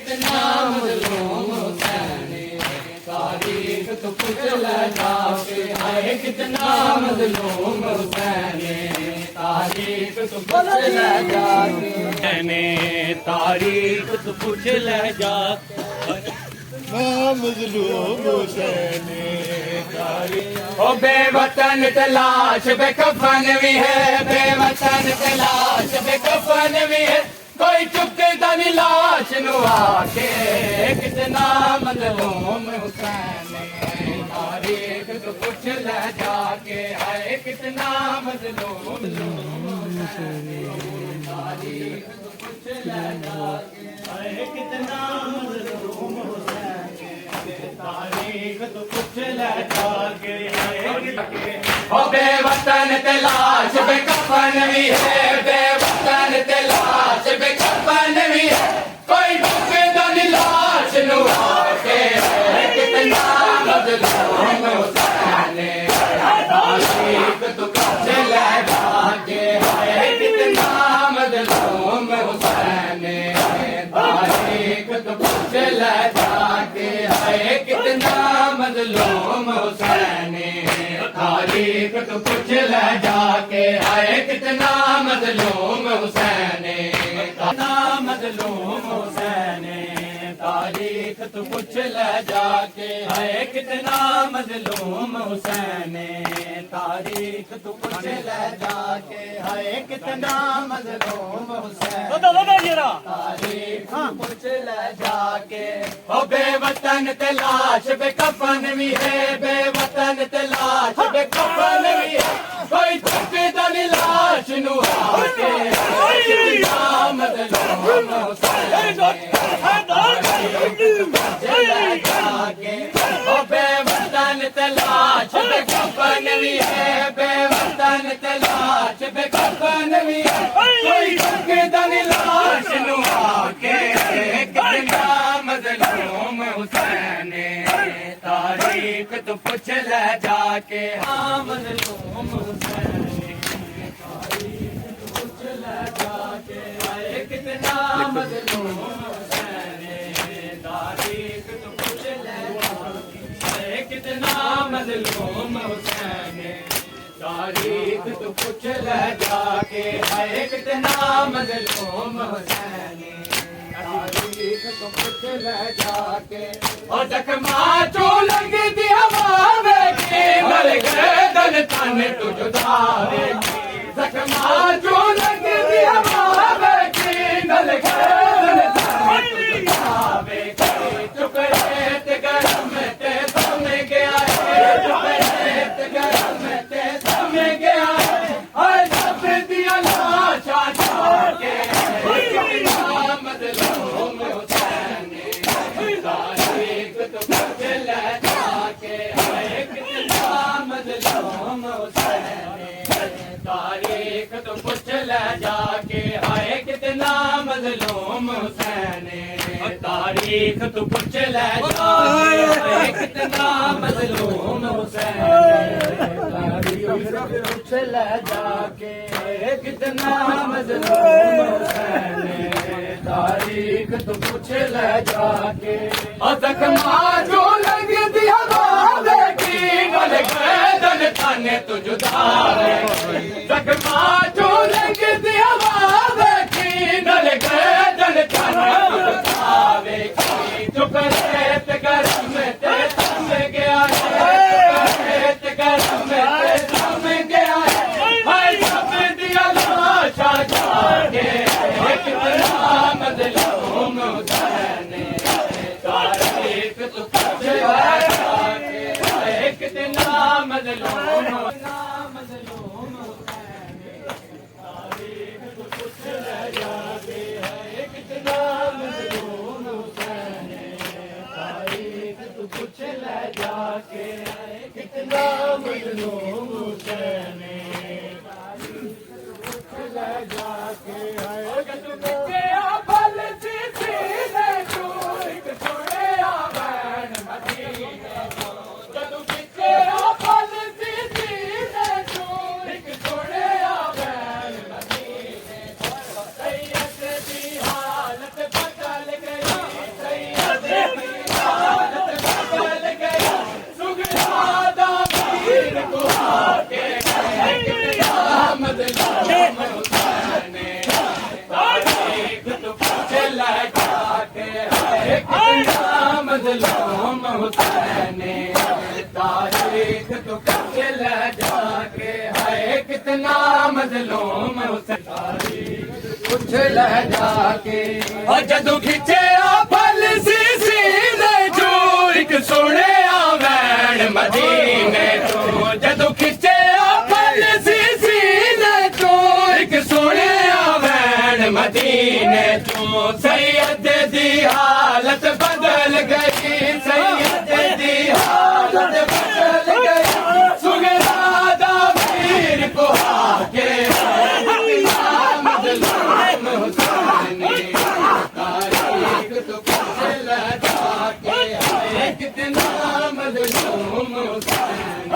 कितना मजलूम हुसैन, तारीख तो पूछ ले जाके, हाय कितना मजलूम हुसैन, तारीख तो पूछ ले जाके, तारीख तो पूछ ले जाके, मजलूम हुसैन तारीख। ओ बेवतन तलाश बेकफन भी है, बेवतन तलाश बेकफन भी है, कोई चुकता नहीं लाश नु आके, कितना मजलूम हुसैन, तारीख तो पूछ ले जाके, है कितना मजलूम हुसैन, तारीख तो पूछ ले जाके, है कितना मजलूम हुसैन, तारीख तो पूछ ले जाके, ओ बेवतन तलाश बेकफन भी है, बेवतन तलाश बेकफन भी है, कोई चुकता नहीं लाश नु आके, कितना मजलूम हुसैन, तारीख तो पूछ ले जाके, कितना मजलूम हुसैन, तारीख तो पूछ ले जाके, कितना मजलूम हुसैन, तारीख तो पूछ ले जाके, कितना मजलूम हुसैन, कितना मजलूम हुसैन, तारीख तो पूछ ले जाके, कितना मजलूम हुसैन, तारीख तो पूछ ले जाके, कितना मजलूम हुसैन, तारीख पूछ ले जाके, ओ बेवतन तलाश बेकफन भी है, बेवतन तलाश बेकफन भी है, कोई चुकता नहीं लाश नु आके, कितना मजलूम हुसैन, बेवतन तलाश बेकफन भी है, बेवतन तलाश बेकफन भी है, कोई चुकता नहीं लाश नु आके, कितना मजलूम हुसैन, तारीख तो पूछ ले जाके, हाँ मजलूम हुसैन, तारीख तो पूछ ले जाके, कितना मजलूम हुसैन, तारीख तो पूछ ले जाके, कितना मजलूम हुसैन, तारीख तो पूछ ले जाके, कितना मजलूम हुसैन, तारीख तो पूछ ले जाके, और जख्मा जो लग दी हवा में के, मर गए दन तन तू जुदावे, जख्मा जो लग दी हवा में के, मर गए दन तन तू जुदावे, चुप रहते गरम ते सम गया है, चुप रहते गरम ते सम गया है, और सब दिया लाशा जाके, कितना मजलूम हुसैन, तारीख तो पूछ ले जाके, कितना मजलूम हुसैन, तारीख तो पूछ ले जाके, कितना मजलूम हुसैन, तारीख तो पूछ ले जाके, कितना मजलूम हुसैन, तारीख तो पूछ ले जाके, कितना मजलूम हुसैन, तारीख तो पूछ ले जाके, और जख्मा जो लग दिया बाबे की, गल गए दन तन तू जुदावे, जख्मा जो लग दिया बाबे की, गल गए दन तन तू जुदावे, चुप रहते गरम ते सम गया है, चुप रहते गरम ते सम गया है, सब दिया लाशा जाके, कितना मजलूम हुसैन, तारीख तो पूछ ले जाके, कितना मजलूम हुसैन, तारीख तो पूछ ले जाके, कितना मजलूम हुसैन, तारीख तो पूछ ले जाके, कितना मजलूम हुसैन, तारीख तो पूछ ले जाके, हुसैन तारीख तो कुछ ले जाके है कितना मजलूम हुसैन तारीख कुछ ले जाके और जदू खिंचे फल सी ने जो एक सोने आवैन मदीने तो जदू खिंचे फल सी ने तो एक सोने आवैन मदीने तो सैयद दी हालत बदल गई सैयद दी हालत बदल गई सुगरा दा वीर को आके मजलूम हुसैन तारीख तो कुछ ले जाके है कितना मजलूम हुसैन